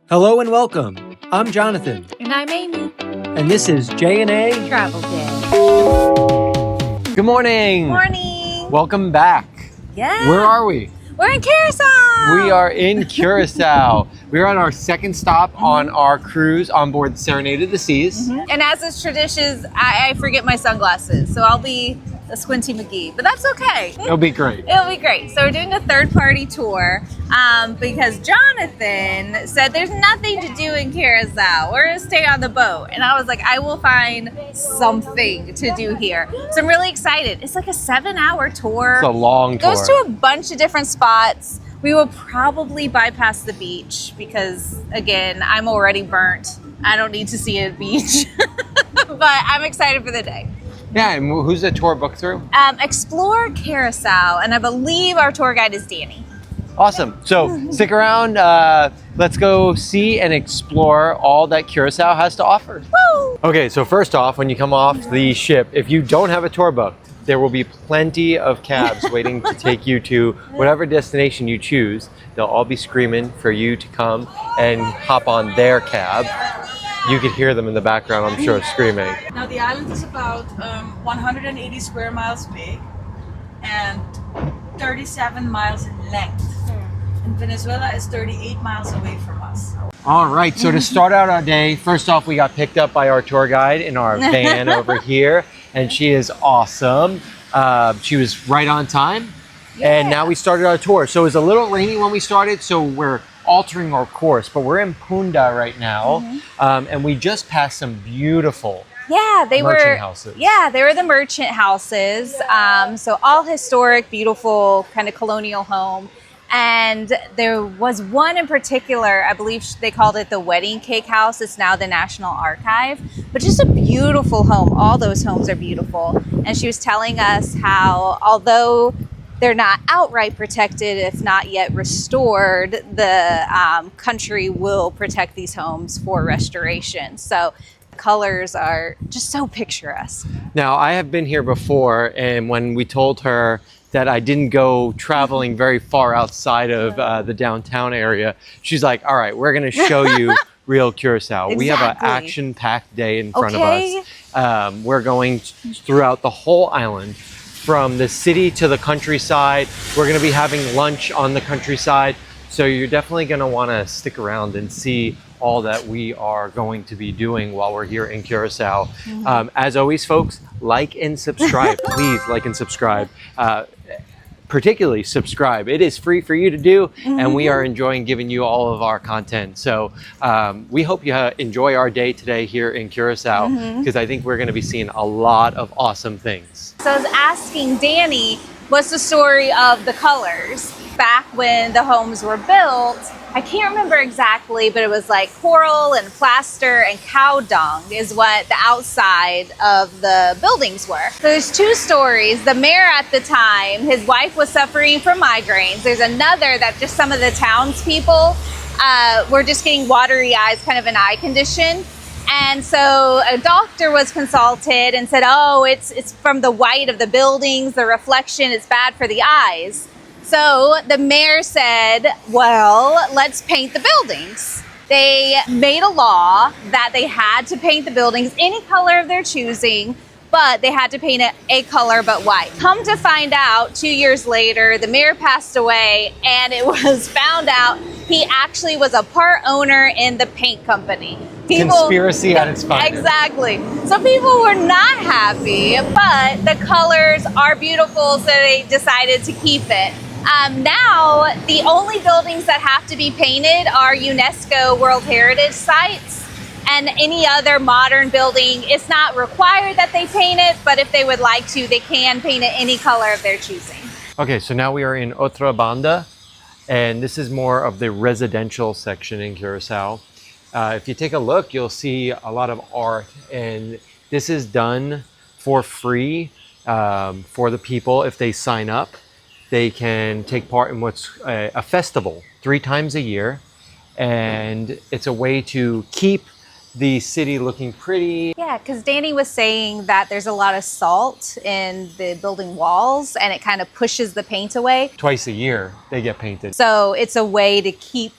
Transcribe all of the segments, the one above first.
Hello and welcome. I'm Jonathan. And I'm Amy. And this is J&A Travel Day. Good morning. Morning. Welcome back. Yeah. Where are we? We're in Curacao. We are in Curacao. We're on our second stop on our cruise on board the Serenade of the Seas. And as is tradition, I forget my sunglasses, so I'll be a Squinty McGee, but that's okay. It'll be great. It'll be great. So we're doing a third-party tour because Jonathan said there's nothing to do in Curacao. We're gonna stay on the boat, and I was like, I will find something to do here. So I'm really excited. It's like a 7-hour tour. It's a long tour. Goes to a bunch of different spots. We will probably bypass the beach because, again, I'm already burnt. I don't need to see a beach, but I'm excited for the day. Yeah, and who's the tour booked through? Explore Curacao, and I believe our tour guide is Dani. Awesome. So stick around. Let's go see and explore all that Curacao has to offer. Woo! Okay, so first off, when you come off the ship, if you don't have a tour booked, there will be plenty of cabs waiting to take you to whatever destination you choose. They'll all be screaming for you to come and hop on their cab. You could hear them in the background, I'm sure, screaming. Now the island is about 180 square miles big and 37 miles in length. And Venezuela is 38 miles away from us. All right, so to start out our day, first off, we got picked up by our tour guide in our van over here, and she is awesome. She was right on time, and now we started our tour. So it was a little rainy when we started, so we're altering our course, but we're in Punda right now, and we just passed some beautiful merchant houses. Yeah, they were the merchant houses. So all historic, beautiful, kind of colonial home. And there was one in particular, I believe they called it the Wedding Cake House. It's now the National Archive, but just a beautiful home. All those homes are beautiful. And she was telling us how, although they're not outright protected, if not yet restored, the country will protect these homes for restoration. So the colors are just so picturesque. Now, I have been here before, and when we told her that I didn't go traveling very far outside of the downtown area, she's like, all right, we're gonna show you real Curacao. Exactly. We have an action-packed day in front of us. We're going throughout the whole island, from the city to the countryside. We're gonna be having lunch on the countryside. So you're definitely gonna wanna stick around and see all that we are going to be doing while we're here in Curacao. As always, folks, like and subscribe. Please like and subscribe. Particularly subscribe. It is free for you to do, and we are enjoying giving you all of our content. So we hope you enjoy our day today here in Curacao, because I think we're going to be seeing a lot of awesome things. So I was asking Dani, what's the story of the colors? Back when the homes were built, I can't remember exactly, but it was like coral and plaster and cow dung is what the outside of the buildings were. So there's two stories. The mayor at the time, his wife was suffering from migraines. There's another that just some of the townspeople were just getting watery eyes, kind of an eye condition. And so a doctor was consulted and said, oh, it's from the white of the buildings, the reflection is bad for the eyes. So the mayor said, well, let's paint the buildings. They made a law that they had to paint the buildings any color of their choosing, but they had to paint it a color but white. Come to find out, 2 years later, the mayor passed away, and it was found out he actually was a part owner in the paint company. Conspiracy at its finest. Exactly. So people were not happy, but the colors are beautiful, so they decided to keep it. Now, the only buildings that have to be painted are UNESCO World Heritage Sites, and any other modern building, it's not required that they paint it, but if they would like to, they can paint it any color of their choosing. Okay, so now we are in Otrobanda, and this is more of the residential section in Curacao. If you take a look, you'll see a lot of art, and this is done for free for the people. If they sign up, they can take part in what's a festival 3 times a year, and it's a way to keep the city looking pretty. Yeah, because Dani was saying that there's a lot of salt in the building walls, and it kind of pushes the paint away. Twice a year they get painted. So it's a way to keep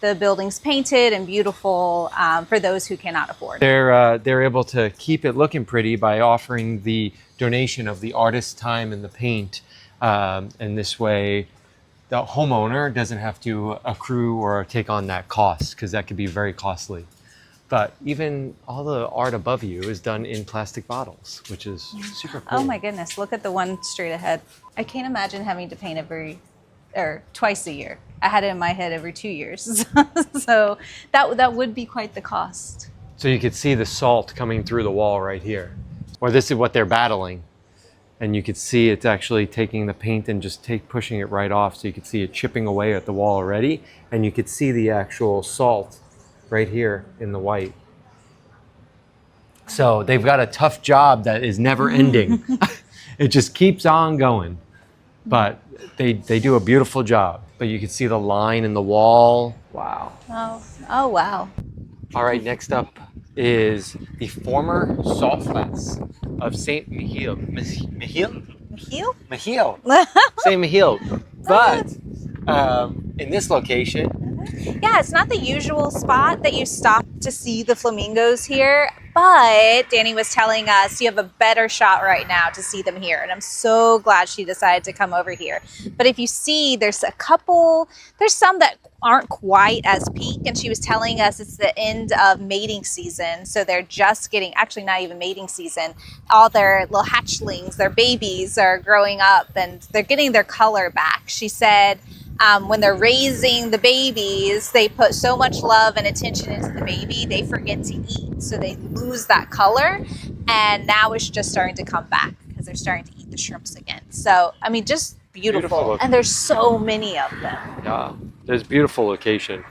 the buildings painted and beautiful for those who cannot afford. They're able to keep it looking pretty by offering the donation of the artist's time and the paint. And this way, the homeowner doesn't have to accrue or take on that cost, because that could be very costly. But even all the art above you is done in plastic bottles, which is super cool. Oh my goodness, look at the one straight ahead. I can't imagine having to paint twice a year. I had it in my head every 2 years. So that would be quite the cost. So you could see the salt coming through the wall right here. Or this is what they're battling. And you could see it's actually taking the paint and just pushing it right off. So you could see it chipping away at the wall already. And you could see the actual salt right here in the white. So they've got a tough job that is never ending. It just keeps on going. But they do a beautiful job. But you can see the line in the wall. Wow. Oh wow. All right, next up is the former salt flats of St. Michiel. Michiel? Michiel? Michiel. St. Michiel. But in this location, yeah, it's not the usual spot that you stop to see the flamingos here, but Dani was telling us you have a better shot right now to see them here, and I'm so glad she decided to come over here. But if you see, there's some that aren't quite as peak, and she was telling us it's the end of mating season, so they're just getting, actually not even mating season, all their little hatchlings, their babies are growing up and they're getting their color back. She said when they're raising the babies, they put so much love and attention into the baby, they forget to eat. So they lose that color. And now it's just starting to come back because they're starting to eat the shrimps again. So, I mean, just beautiful. And there's so many of them. Yeah, there's beautiful location.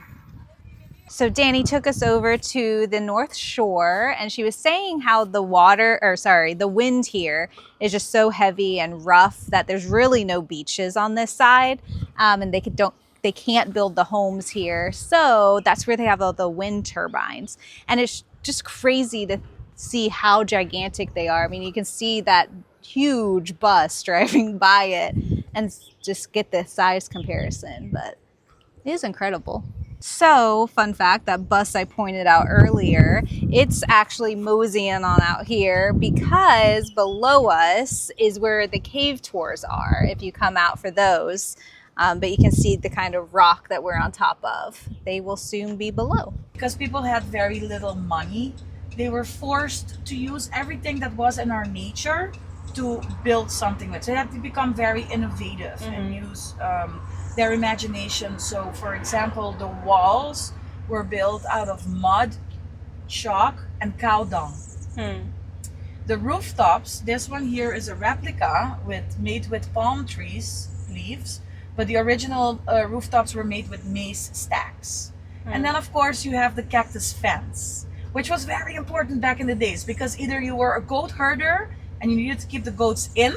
So Dani took us over to the North Shore, and she was saying how the wind here is just so heavy and rough that there's really no beaches on this side, and they can't build the homes here. So that's where they have all the wind turbines, and it's just crazy to see how gigantic they are. I mean, you can see that huge bus driving by it, and just get the size comparison, but it is incredible. So, fun fact, that bus I pointed out earlier, it's actually moseying on out here because below us is where the cave tours are, if you come out for those. But you can see the kind of rock that we're on top of. They will soon be below. Because people had very little money, they were forced to use everything that was in our nature to build something with. So they had to become very innovative and use their imagination. So for example, the walls were built out of mud, chalk, and cow dung. The rooftops, this one here is a replica made with palm trees leaves, but the original rooftops were made with maize stacks. And then of course you have the cactus fence, which was very important back in the days because either you were a goat herder and you needed to keep the goats in,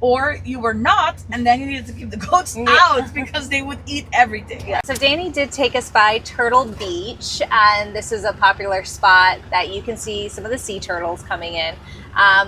or you were not, and then you needed to keep the goats out because they would eat everything. Yeah. So Dani did take us by Turtle Beach, and this is a popular spot that you can see some of the sea turtles coming in.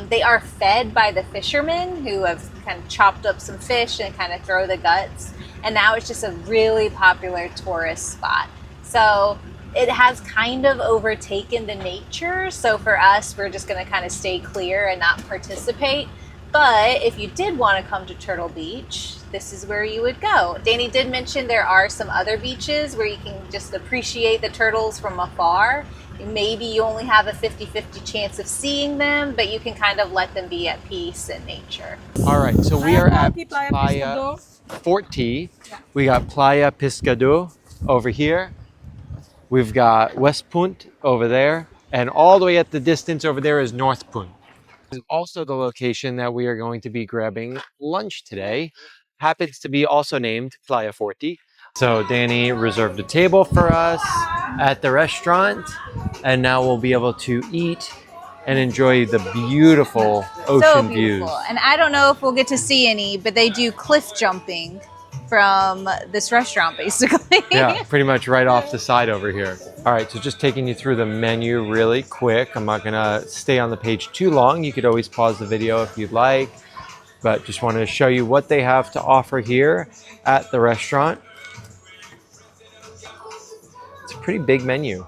They are fed by the fishermen who have kind of chopped up some fish and kind of throw the guts, and now it's just a really popular tourist spot. So it has kind of overtaken the nature, so for us, we're just going to kind of stay clear and not participate. But if you did want to come to Turtle Beach, this is where you would go. Dani did mention there are some other beaches where you can just appreciate the turtles from afar. Maybe you only have a 50-50 chance of seeing them, but you can kind of let them be at peace in nature. All right, so we are at Playa Forti. We got Playa Pescado over here. We've got West Punt over there, and all the way at the distance over there is North Punt. This is also the location that we are going to be grabbing lunch today. Happens to be also named Playa Forti. So Dani reserved a table for us at the restaurant, and now we'll be able to eat and enjoy the beautiful ocean views. And I don't know if we'll get to see any, but they do cliff jumping from this restaurant, basically. Yeah, pretty much right off the side over here. All right, so just taking you through the menu really quick. I'm not gonna stay on the page too long. You could always pause the video if you'd like, but just wanted to show you what they have to offer here at the restaurant. pretty big menu.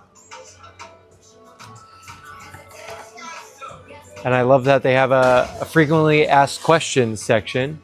And I love that they have a frequently asked questions section.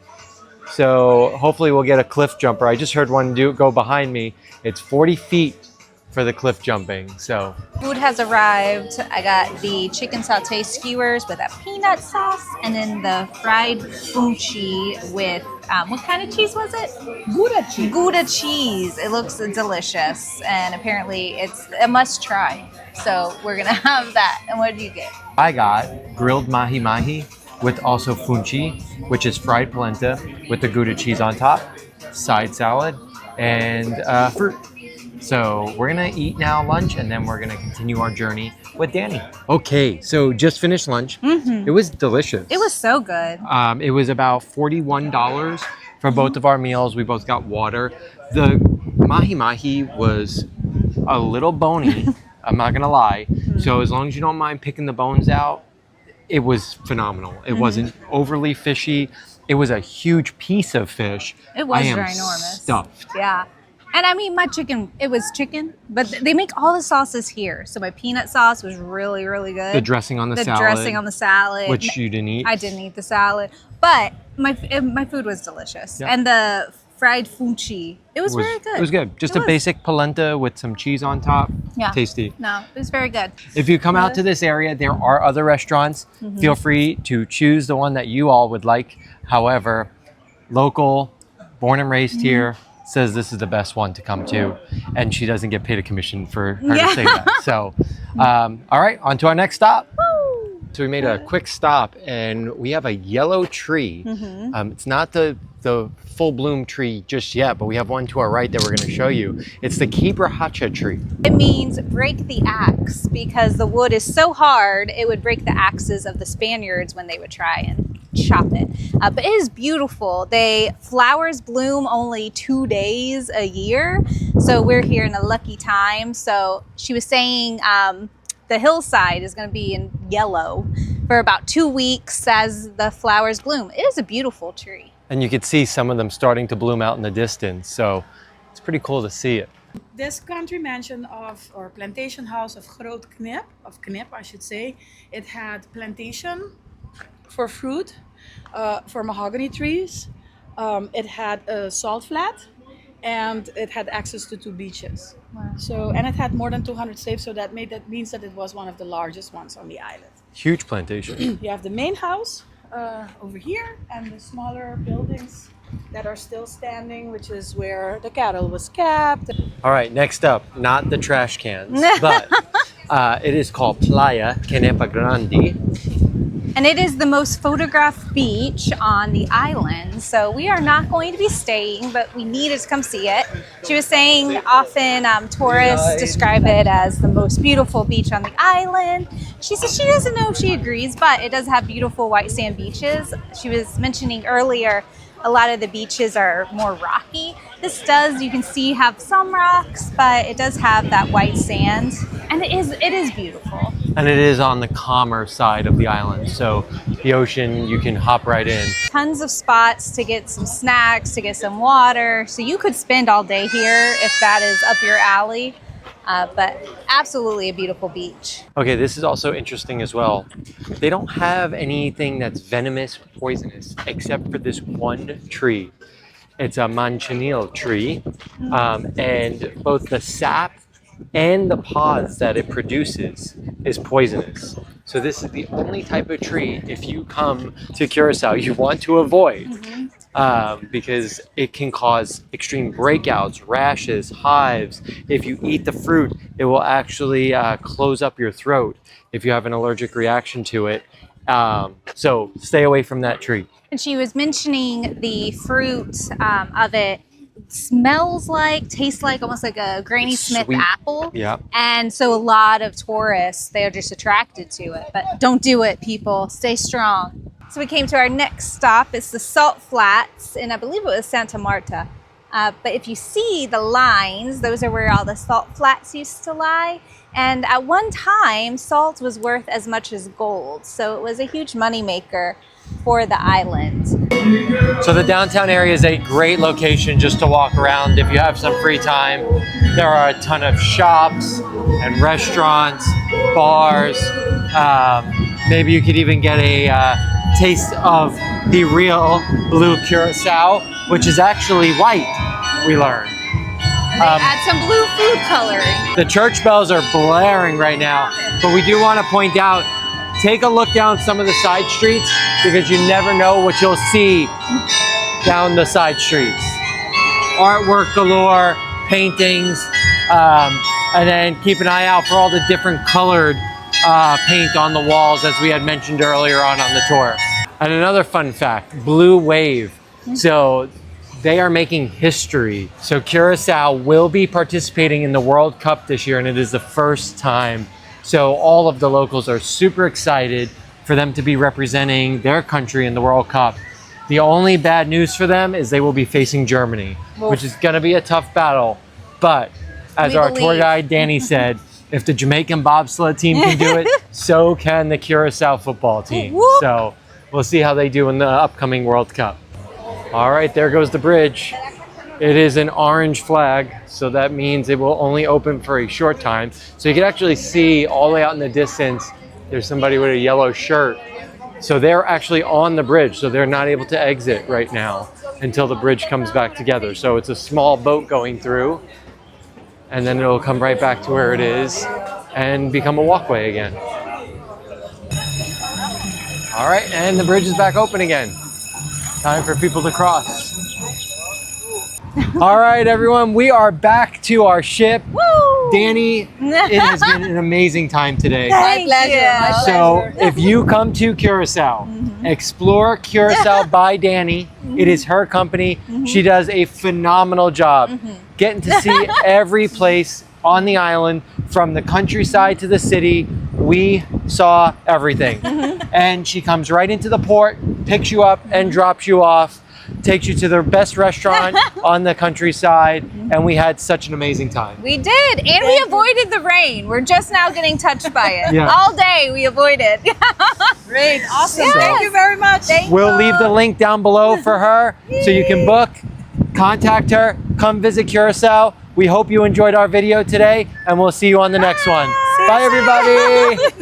So hopefully we'll get a cliff jumper. I just heard one go behind me. It's 40 feet for the cliff jumping. So food has arrived. I got the chicken sauté skewers with a peanut sauce, and then the fried funchi with what kind of cheese was it? Gouda cheese. Gouda cheese. It looks delicious, and apparently it's a must try. So we're gonna have that. And what did you get? I got grilled mahi mahi with also funchi, which is fried polenta with the Gouda cheese on top, side salad, and fruit. So we're gonna eat now lunch, and then we're gonna continue our journey with Dani. Okay, so just finished lunch. It was delicious. It was so good. It was about $41 for both of our meals. We both got water. The mahi mahi was a little bony, I'm not gonna lie. So as long as you don't mind picking the bones out, it was phenomenal. It wasn't overly fishy. It was a huge piece of fish. It was I am ginormous. stuffed. Yeah. And I mean, my chicken, it was chicken, but they make all the sauces here. So my peanut sauce was really, really good. The dressing on the salad. The dressing on the salad. Which you didn't eat. I didn't eat the salad. But my food was delicious. Yeah. And the fried funchi, it was very good. It was good. Just a basic polenta with some cheese on top. Yeah. Tasty. No, it was very good. If you come out to this area, there are other restaurants. Feel free to choose the one that you all would like. However, local, born and raised here, says this is the best one to come to, and she doesn't get paid a commission for her to say that. So, all right, on to our next stop. Woo! So we made a quick stop, and we have a yellow tree. It's not the full bloom tree just yet, but we have one to our right that we're going to show you. It's the Quebrahacha tree. It means break the axe, because the wood is so hard, it would break the axes of the Spaniards when they would try and chop it. But it is beautiful. Flowers bloom only 2 days a year. So we're here in a lucky time. So she was saying the hillside is going to be in yellow for about 2 weeks as the flowers bloom. It is a beautiful tree. And you could see some of them starting to bloom out in the distance. So it's pretty cool to see it. This country mansion or plantation house of Kenepa, I should say, it had plantation for fruit, for mahogany trees. It had a salt flat, and it had access to 2 beaches. Wow. So, and it had more than 200 slaves, so that means that it was one of the largest ones on the island. Huge plantation. You have the main house over here, and the smaller buildings that are still standing, which is where the cattle was kept. All right, next up, not the trash cans, but it is called Playa Grandi. And it is the most photographed beach on the island. So we are not going to be staying, but we needed to come see it. She was saying often tourists describe it as the most beautiful beach on the island. She says she doesn't know if she agrees, but it does have beautiful white sand beaches. She was mentioning earlier, a lot of the beaches are more rocky. This does, you can see, have some rocks, but it does have that white sand, and it is beautiful. And it is on the calmer side of the island, so the ocean, you can hop right in. Tons of spots to get some snacks, to get some water, so you could spend all day here if that is up your alley. But absolutely a beautiful beach. Okay, this is also interesting as well. They don't have anything that's venomous or poisonous except for this one tree. It's a Manchineel tree, and both the sap and the pods that it produces is poisonous. So this is the only type of tree, if you come to Curacao, you want to avoid. Because it can cause extreme breakouts, rashes, hives. If you eat the fruit, it will actually close up your throat if you have an allergic reaction to it. So stay away from that tree. And she was mentioning the fruit of it tastes like almost like a Granny Smith Sweet. apple. Yeah. And so a lot of tourists, they're just attracted to it. But don't do it, people. Stay strong. So we came to our next stop. It's the Salt Flats, and I believe it was Santa Marta. But if you see the lines, those are where all the salt flats used to lie. And at one time, salt was worth as much as gold. So it was a huge moneymaker for the island. So the downtown area is a great location just to walk around if you have some free time. There are a ton of shops and restaurants, bars. Maybe you could even get a taste of the real blue Curacao, which is actually white, we learned. Add some blue food coloring. The church bells are blaring right now, but we do want to point out, take a look down some of the side streets because you never know what you'll see down the side streets. Artwork galore, paintings, and then keep an eye out for all the different colored paint on the walls as we had mentioned earlier on the tour. And another fun fact, Blue Wave. So they are making history. So Curacao will be participating in the World Cup this year, and it is the first time. So all of the locals are super excited for them to be representing their country in the World Cup. The only bad news for them is they will be facing Germany, which is gonna be a tough battle. But as our tour guide Dani said, if the Jamaican bobsled team can do it, so can the Curacao football team. So we'll see how they do in the upcoming World Cup. All right, there goes the bridge. It is an orange flag, so that means it will only open for a short time. So you can actually see all the way out in the distance, there's somebody with a yellow shirt. So they're actually on the bridge, so they're not able to exit right now until the bridge comes back together. So it's a small boat going through, and then it'll come right back to where it is and become a walkway again. All right, and the bridge is back open again. Time for people to cross. All right, everyone, we are back to our ship. Woo! Dani, it has been an amazing time today. My pleasure. So if you come to Curacao, explore Curacao by Dani. It is her company. She does a phenomenal job getting to see every place on the island, from the countryside to the city. We saw everything. And she comes right into the port, picks you up and drops you off, takes you to the best restaurant on the countryside, and we had such an amazing time. We did, and we avoided the rain. We're just now getting touched by it. Yeah. All day we avoided. Great, awesome. Yes. Thank you very much. We'll leave the link down below for her so you can book, contact her, come visit Curacao. We hope you enjoyed our video today, and we'll see you on the next one. Bye, everybody.